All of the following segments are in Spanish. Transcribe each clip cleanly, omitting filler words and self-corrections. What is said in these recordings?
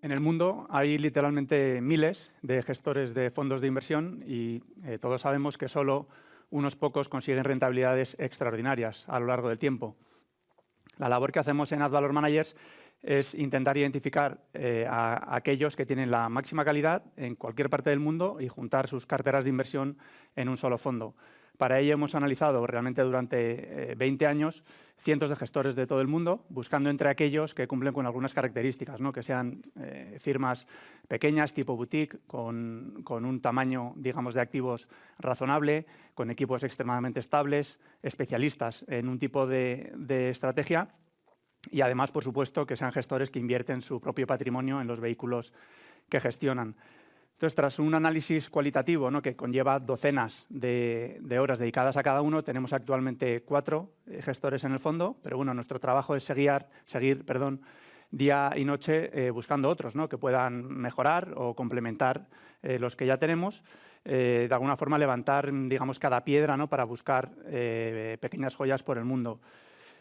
En el mundo hay literalmente miles de gestores de fondos de inversión y todos sabemos que solo unos pocos consiguen rentabilidades extraordinarias a lo largo del tiempo. La labor que hacemos en AdValor Managers es intentar identificar a aquellos que tienen la máxima calidad en cualquier parte del mundo y juntar sus carteras de inversión en un solo fondo. Para ello hemos analizado realmente durante 20 años cientos de gestores de todo el mundo, buscando entre aquellos que cumplen con algunas características, ¿no? Que sean firmas pequeñas, tipo boutique, con un tamaño, digamos, de activos razonable, con equipos extremadamente estables, especialistas en un tipo de estrategia y, además, por supuesto, que sean gestores que invierten su propio patrimonio en los vehículos que gestionan. Entonces, tras un análisis cualitativo, ¿no?, que conlleva docenas de horas dedicadas a cada uno, tenemos actualmente 4 gestores en el fondo, pero bueno, nuestro trabajo es seguir día y noche buscando otros, ¿no?, que puedan mejorar o complementar los que ya tenemos, de alguna forma levantar, digamos, cada piedra, ¿no?, para buscar pequeñas joyas por el mundo.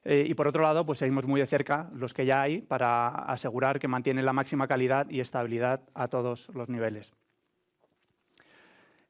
Y por otro lado, pues seguimos muy de cerca los que ya hay para asegurar que mantienen la máxima calidad y estabilidad a todos los niveles.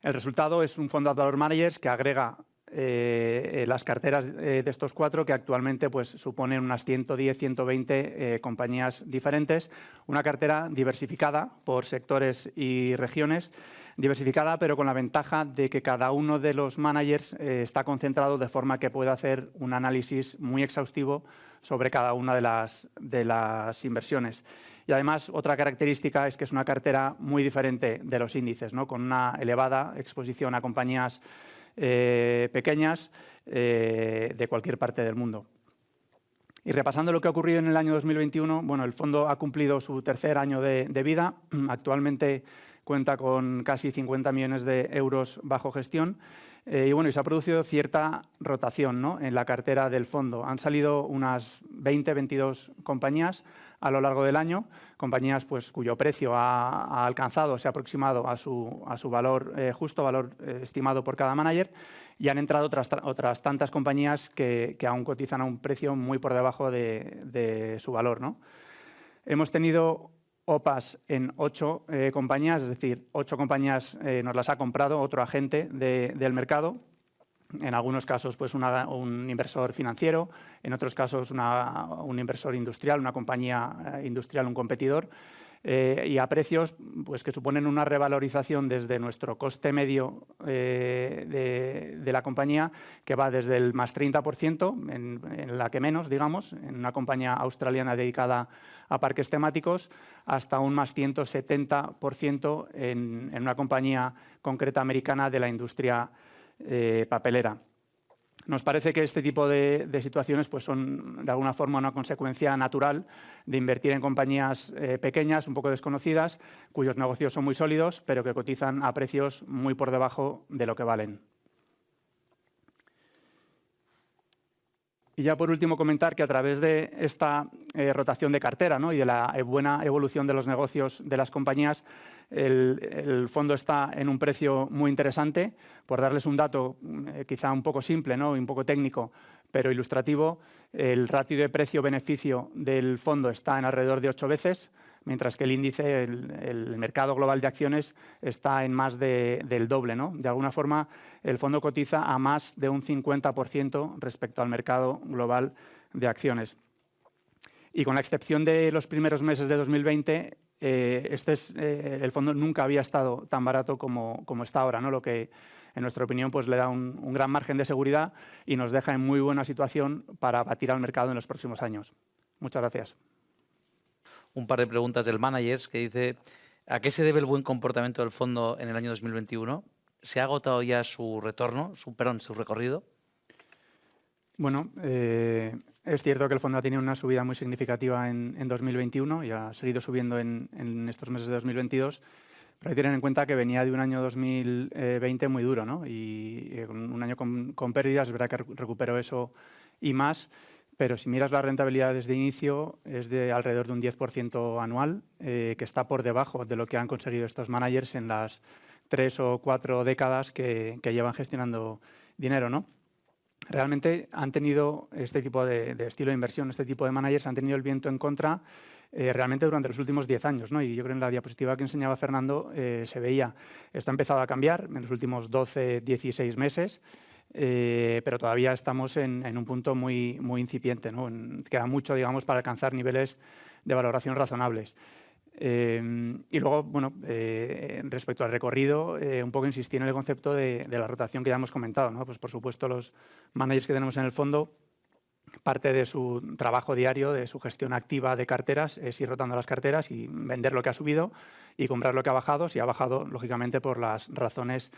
El resultado es un fondo AdValor Managers que agrega las carteras de estos 4, que actualmente pues, suponen unas 110, 120 compañías diferentes. Una cartera diversificada por sectores y regiones, diversificada pero con la ventaja de que cada uno de los managers está concentrado de forma que pueda hacer un análisis muy exhaustivo sobre cada una de las inversiones. Y además, otra característica es que es una cartera muy diferente de los índices, ¿no?, con una elevada exposición a compañías pequeñas de cualquier parte del mundo. Y repasando lo que ha ocurrido en el año 2021, bueno, el fondo ha cumplido su tercer año de vida. Actualmente cuenta con casi 50 millones de euros bajo gestión. Y bueno, y se ha producido cierta rotación, ¿no?, en la cartera del fondo. Han salido unas 20, 22 compañías a lo largo del año, compañías pues, cuyo precio ha alcanzado, se ha aproximado a su valor justo, valor estimado por cada manager, y han entrado otras tantas compañías que aún cotizan a un precio muy por debajo de su valor, ¿no? Hemos tenido OPAs en 8 compañías, es decir, 8 compañías nos las ha comprado otro agente del mercado. En algunos casos, pues un inversor financiero, en otros casos un inversor industrial, una compañía industrial, un competidor, y a precios pues, que suponen una revalorización desde nuestro coste medio de la compañía, que va desde el más 30%, en la que menos, digamos, en una compañía australiana dedicada a parques temáticos, hasta un más 170% en una compañía concreta americana de la industria papelera. Nos parece que este tipo de situaciones pues, son de alguna forma una consecuencia natural de invertir en compañías pequeñas, un poco desconocidas, cuyos negocios son muy sólidos, pero que cotizan a precios muy por debajo de lo que valen. Y ya por último comentar que a través de esta rotación de cartera, ¿no?, y de la buena evolución de los negocios de las compañías, el fondo está en un precio muy interesante. Por darles un dato quizá un poco simple, ¿no?, y un poco técnico, pero ilustrativo, el ratio de precio-beneficio del fondo está en alrededor de 8 veces, mientras que el índice, el mercado global de acciones, está en más del doble, ¿no? De alguna forma, el fondo cotiza a más de un 50% respecto al mercado global de acciones. Y con la excepción de los primeros meses de 2020, el fondo nunca había estado tan barato como está ahora, ¿no?, lo que, en nuestra opinión, pues, le da un gran margen de seguridad y nos deja en muy buena situación para batir al mercado en los próximos años. Muchas gracias. Un par de preguntas del manager que dice: ¿a qué se debe el buen comportamiento del fondo en el año 2021? ¿Se ha agotado ya su retorno, su recorrido? Bueno, es cierto que el fondo ha tenido una subida muy significativa en 2021 y ha seguido subiendo en estos meses de 2022, pero hay que tener en cuenta que venía de un año 2020 muy duro, ¿no? Y un año con pérdidas. Es verdad que recuperó eso y más, pero si miras la rentabilidad desde inicio es de alrededor de un 10% anual, que está por debajo de lo que han conseguido estos managers en las 3 o 4 décadas que llevan gestionando dinero, ¿no? Realmente han tenido este tipo de estilo de inversión, este tipo de managers han tenido el viento en contra realmente durante los últimos 10 años, ¿no? Y yo creo que en la diapositiva que enseñaba Fernando se veía, esto ha empezado a cambiar en los últimos 12, 16 meses, pero todavía estamos en un punto muy incipiente, ¿no? Queda mucho, digamos, para alcanzar niveles de valoración razonables. Y luego, bueno, respecto al recorrido, un poco insistir en el concepto de la rotación que ya hemos comentado, ¿no? Pues por supuesto los managers que tenemos en el fondo, parte de su trabajo diario, de su gestión activa de carteras, es ir rotando las carteras y vender lo que ha subido y comprar lo que ha bajado, si ha bajado, lógicamente, por las razones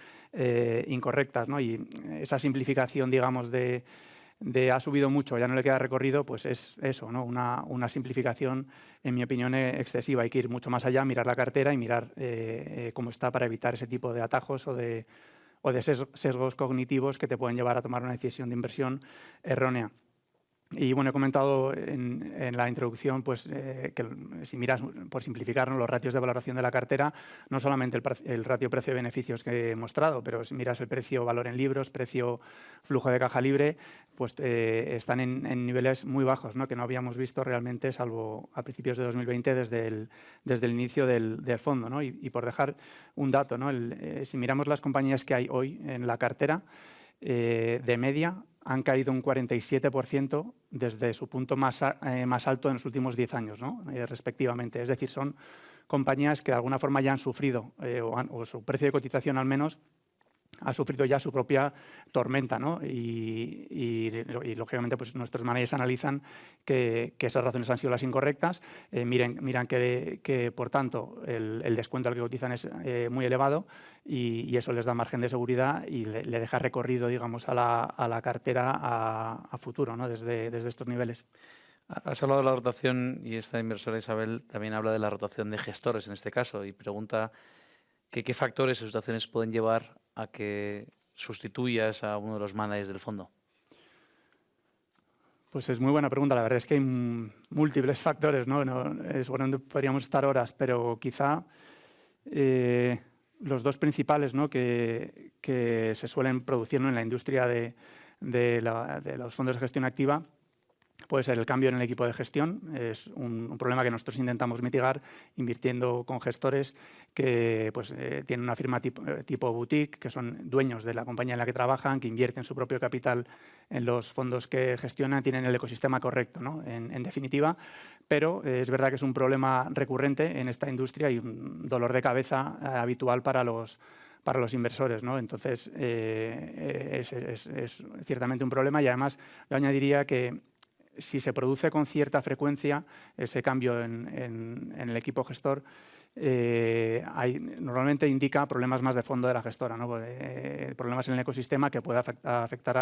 incorrectas, ¿no? Y esa simplificación, digamos, de ha subido mucho, ya no le queda recorrido, pues es eso, ¿no? Una simplificación, en mi opinión, excesiva. Hay que ir mucho más allá, mirar la cartera y mirar cómo está para evitar ese tipo de atajos o de sesgos cognitivos que te pueden llevar a tomar una decisión de inversión errónea. Y bueno, he comentado en la introducción pues, que si miras, por simplificar, ¿no?, los ratios de valoración de la cartera, no solamente el ratio precio-beneficios que he mostrado, pero si miras el precio-valor en libros, precio-flujo de caja libre, pues están en niveles muy bajos, ¿no?, que no habíamos visto realmente, salvo a principios de 2020, desde el inicio del fondo, ¿no? Y por dejar un dato, ¿no? Si miramos las compañías que hay hoy en la cartera, de media, han caído un 47% desde su punto más alto en los últimos 10 años, ¿no? Respectivamente. Es decir, son compañías que de alguna forma ya han sufrido, o su precio de cotización al menos, ha sufrido ya su propia tormenta, ¿no? Y lógicamente, pues nuestros managers analizan que esas razones han sido las incorrectas, miran que, por tanto, el descuento al que cotizan es muy elevado y eso les da margen de seguridad y le deja recorrido, digamos, a la cartera a futuro, ¿no?, desde estos niveles. Has hablado de la rotación y esta inversora Isabel también habla de la rotación de gestores en este caso y pregunta qué factores o situaciones pueden llevar a que sustituyas a uno de los managers del fondo. Pues es muy buena pregunta. La verdad es que hay múltiples factores, ¿no? Seguramente podríamos estar horas, pero quizá los dos principales, ¿no?, que se suelen producir, ¿no?, en la industria de los fondos de gestión activa, puede ser el cambio en el equipo de gestión. Es un problema que nosotros intentamos mitigar invirtiendo con gestores que pues, tienen una firma tipo boutique, que son dueños de la compañía en la que trabajan, que invierten su propio capital en los fondos que gestionan, tienen el ecosistema correcto, ¿no?, en definitiva. Pero es verdad que es un problema recurrente en esta industria y un dolor de cabeza habitual para los inversores, ¿no? Entonces, es ciertamente un problema y además yo añadiría que si se produce con cierta frecuencia ese cambio en el equipo gestor, normalmente indica problemas más de fondo de la gestora, ¿no? Problemas en el ecosistema que puede afectar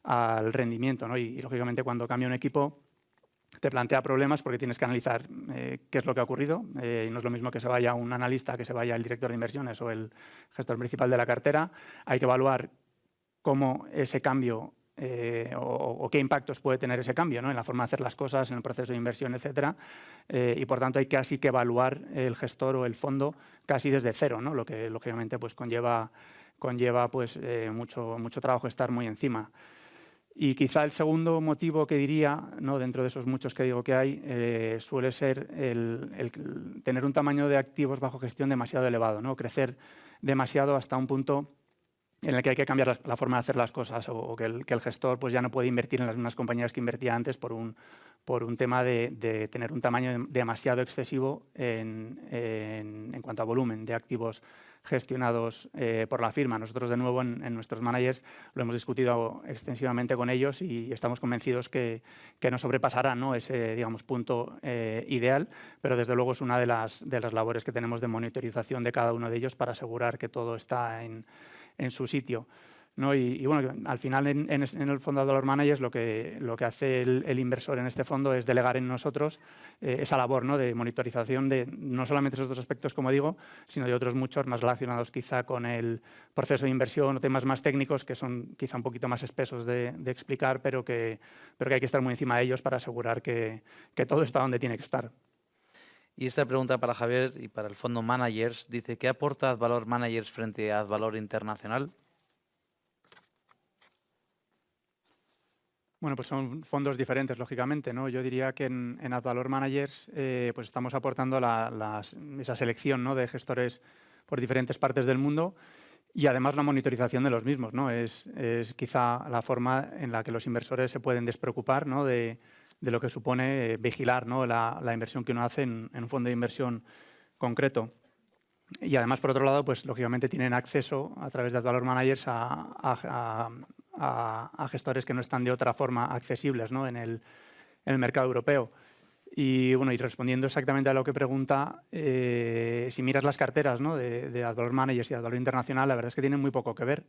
al rendimiento, ¿no? Y lógicamente cuando cambia un equipo te plantea problemas porque tienes que analizar qué es lo que ha ocurrido. Y no es lo mismo que se vaya un analista, que se vaya el director de inversiones o el gestor principal de la cartera. Hay que evaluar cómo ese cambio o qué impactos puede tener ese cambio, ¿no?, en la forma de hacer las cosas, en el proceso de inversión, etcétera. Y por tanto hay casi que evaluar el gestor o el fondo casi desde cero, ¿no?, lo que lógicamente pues, conlleva pues, mucho trabajo estar muy encima. Y quizá el segundo motivo que diría, ¿no?, dentro de esos muchos que digo que hay, suele ser el tener un tamaño de activos bajo gestión demasiado elevado, ¿no?, crecer demasiado hasta un punto en el que hay que cambiar la forma de hacer las cosas o que el gestor pues, ya no puede invertir en las mismas compañías que invertía antes por un tema de tener un tamaño demasiado excesivo en cuanto a volumen de activos gestionados por la firma. Nosotros, de nuevo, en nuestros managers lo hemos discutido extensivamente con ellos y estamos convencidos que no sobrepasarán, ¿no?, ese, digamos, punto ideal, pero desde luego es una de las labores que tenemos de monitorización de cada uno de ellos para asegurar que todo está en su sitio, ¿no? Y bueno, al final en el fondo de los managers lo que hace el inversor en este fondo es delegar en nosotros esa labor, ¿no?, de monitorización de no solamente esos dos aspectos, como digo, sino de otros muchos más relacionados quizá con el proceso de inversión o temas más técnicos que son quizá un poquito más espesos de explicar, pero que hay que estar muy encima de ellos para asegurar que todo está donde tiene que estar. Y esta pregunta para Javier y para el fondo Managers dice, ¿qué aporta Advalor Managers frente a Advalor Internacional? Bueno, pues son fondos diferentes, lógicamente, ¿no? Yo diría que en AdValor Managers pues estamos aportando esa selección, ¿no?, de gestores por diferentes partes del mundo y además la monitorización de los mismos, ¿no? Es quizá la forma en la que los inversores se pueden despreocupar, ¿no?, de lo que supone vigilar, ¿no?, la inversión que uno hace en un fondo de inversión concreto. Y además, por otro lado, pues lógicamente tienen acceso a través de AdValor Managers a gestores que no están de otra forma accesibles, ¿no?, en el mercado europeo. Y bueno, y respondiendo exactamente a lo que pregunta, si miras las carteras, ¿no?, de AdValor Managers y AdValor Internacional, la verdad es que tienen muy poco que ver.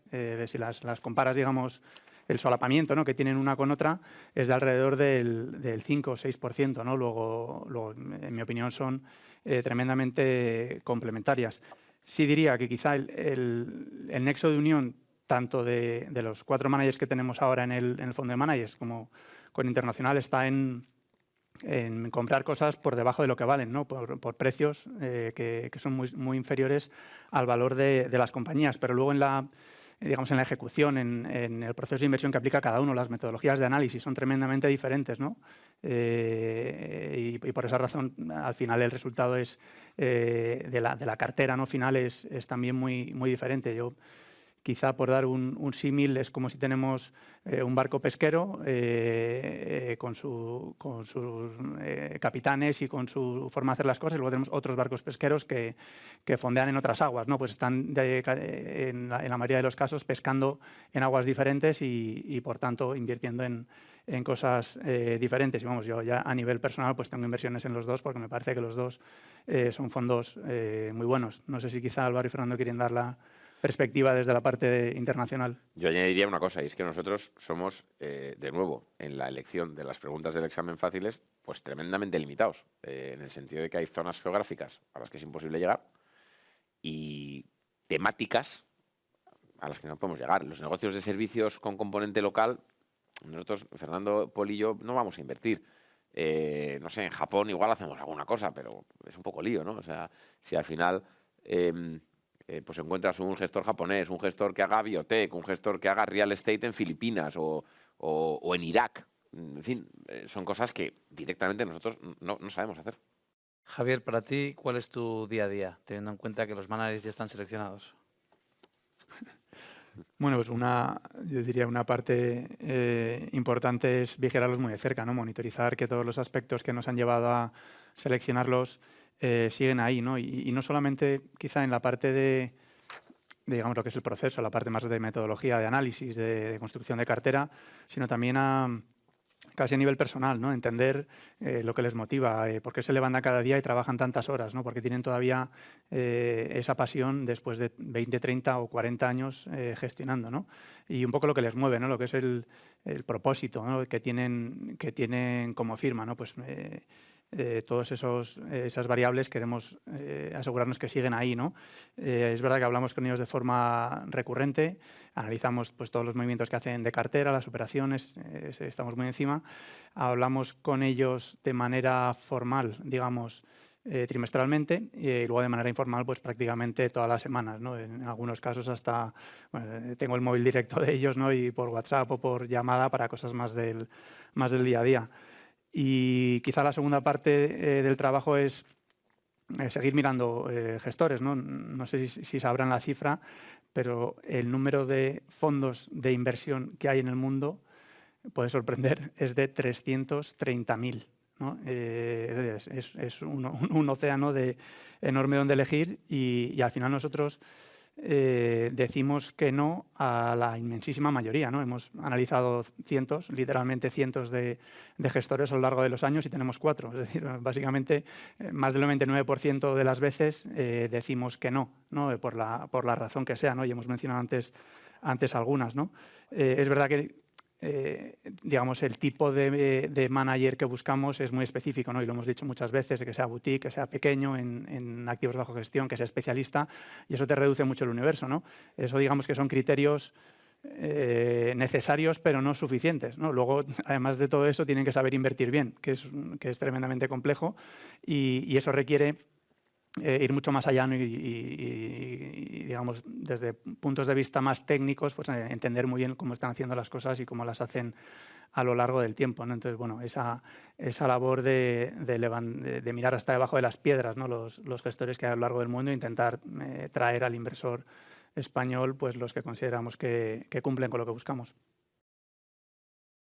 Si las comparas, digamos, el solapamiento, ¿no?, que tienen una con otra es de alrededor del 5 o 6%, ¿no? Luego, en mi opinión, son tremendamente complementarias. Sí diría que quizá el nexo de unión tanto de los 4 managers que tenemos ahora en el fondo de managers como con Internacional está en comprar cosas por debajo de lo que valen, ¿no?, por precios que son muy inferiores al valor de las compañías. Pero luego en la ejecución, en el proceso de inversión que aplica cada uno, las metodologías de análisis son tremendamente diferentes, ¿no? Y por esa razón, al final, el resultado de la cartera, ¿no?, final es también muy diferente. Quizá, por dar un símil, es como si tenemos un barco pesquero con sus capitanes y con su forma de hacer las cosas, y luego tenemos otros barcos pesqueros que fondean en otras aguas, ¿no? Pues están en la mayoría de los casos pescando en aguas diferentes y por tanto, invirtiendo en cosas diferentes. Y vamos, yo ya a nivel personal pues tengo inversiones en los dos porque me parece que los dos son fondos muy buenos. No sé si quizá Álvaro y Fernando quieren dar la perspectiva desde la parte internacional. Yo añadiría una cosa, y es que nosotros somos, de nuevo, en la elección de las preguntas del examen fáciles, pues tremendamente limitados, en el sentido de que hay zonas geográficas a las que es imposible llegar y temáticas a las que no podemos llegar. Los negocios de servicios con componente local, nosotros, Fernando, Pol y yo, no vamos a invertir. No sé, en Japón igual hacemos alguna cosa, pero es un poco lío, ¿no? O sea, si al final pues encuentras un gestor japonés, un gestor que haga biotech, un gestor que haga real estate en Filipinas o en Irak. En fin, son cosas que directamente nosotros no sabemos hacer. Javier, para ti, ¿cuál es tu día a día, teniendo en cuenta que los managers ya están seleccionados? Bueno, pues yo diría una parte importante es vigilarlos muy de cerca, ¿no? Monitorizar que todos los aspectos que nos han llevado a seleccionarlos siguen ahí, ¿no? Y no solamente quizá en la parte de, digamos, lo que es el proceso, la parte más de metodología, de análisis, de construcción de cartera, sino también casi a nivel personal, ¿no? Entender lo que les motiva, por qué se levantan cada día y trabajan tantas horas, ¿no? Porque tienen todavía esa pasión después de 20, 30 o 40 años gestionando, ¿no? Y un poco lo que les mueve, ¿no? Lo que es el propósito, ¿no?, que tienen como firma, ¿no? Pues todas esas variables queremos asegurarnos que siguen ahí, ¿no? Es verdad que hablamos con ellos de forma recurrente, analizamos pues todos los movimientos que hacen de cartera, las operaciones, estamos muy encima. Hablamos con ellos de manera formal, digamos, trimestralmente, y luego de manera informal pues prácticamente todas las semanas, ¿no? En algunos casos hasta tengo el móvil directo de ellos, ¿no?, y por WhatsApp o por llamada para cosas más del día a día. Y quizá la segunda parte del trabajo es seguir mirando gestores, ¿no? No sé si sabrán la cifra, pero el número de fondos de inversión que hay en el mundo, puede sorprender, es de 330.000, ¿no? Es un océano enorme donde elegir y al final nosotros decimos que no a la inmensísima mayoría, ¿no? Hemos analizado literalmente cientos de gestores a lo largo de los años y tenemos 4. Es decir, básicamente más del 99% de las veces decimos que no, ¿no? Por la razón que sea, ¿no? Y hemos mencionado antes algunas, ¿no? Es verdad que digamos, el tipo de manager que buscamos es muy específico, ¿no? Y lo hemos dicho muchas veces, de que sea boutique, que sea pequeño en activos bajo gestión, que sea especialista, y eso te reduce mucho el universo, ¿no? Eso, digamos, que son criterios necesarios, pero no suficientes, ¿no? Luego, además de todo eso, tienen que saber invertir bien, que es tremendamente complejo, y eso requiere ir mucho más allá, ¿no? y, digamos, desde puntos de vista más técnicos, pues entender muy bien cómo están haciendo las cosas y cómo las hacen a lo largo del tiempo, ¿no? Entonces, bueno, esa labor de mirar hasta debajo de las piedras, ¿no? Los gestores que hay a lo largo del mundo e intentar traer al inversor español pues los que consideramos que cumplen con lo que buscamos.